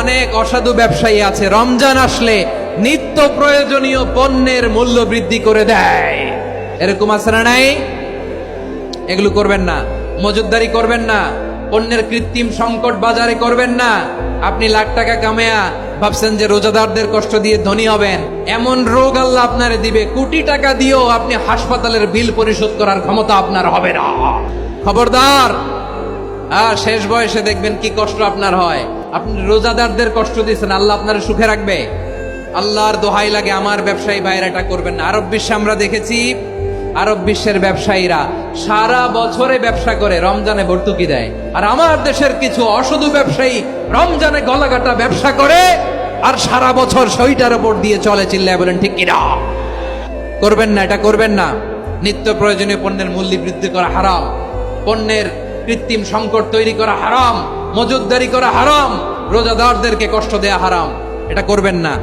অনেক অসাধু ব্যবসায়ী আছে রমজান আসলে নিত্য প্রয়োজনীয় পণ্যের মূল্য বৃদ্ধি করে দেয়। এরকম আছে না নাই? এগুলো করবেন না, মজুতদারি করবেন না, পণ্যের কৃত্রিম সংকট বাজারে করবেন না। আপনি লাখ টাকা কামায়া ভাবছেন যে রোজাদারদের কষ্ট দিয়ে ধনী হবেন, এমন রোগ আল্লাহ আপনারে দিবে, কোটি টাকা দিয়েও আপনি হাসপাতালের বিল পরিশোধ করার ক্ষমতা আপনার হবে না। খবরদার। শেষ বয়সে দেখবেন কি কষ্ট আপনার হয়। আপনি রোজাদারদের কষ্ট দিচ্ছেন, আল্লাহ আপনার সুখে রাখবে? আল্লাহর দোহাই লাগে আমার ব্যবসায়ী ভাইরা এটা করবেন না। আরব বিশ্বে আমরা দেখেছি, আরব বিশ্বের ব্যবসায়ীরা সারা বছরে ব্যবসা করে, রমজানে ভর্তুকি দেয়। আর আমার দেশের কিছু অসাধু ব্যবসায়ী রমজানে গলাকাটা ব্যবসা করে আর সারা বছর সইটার উপর দিয়ে চলে। চিল্লায় বলেন ঠিক কিনা? করবেন না, এটা করবেন না। নিত্য প্রয়োজনীয় পণ্যের মূল্য বৃদ্ধি করা হারাম, পণ্যের কৃত্রিম সংকট তৈরি করা হারাম, মজুতদারি করা হারাম, রোজাদারদেরকে কষ্ট দেয়া হারাম। এটা করবেন না।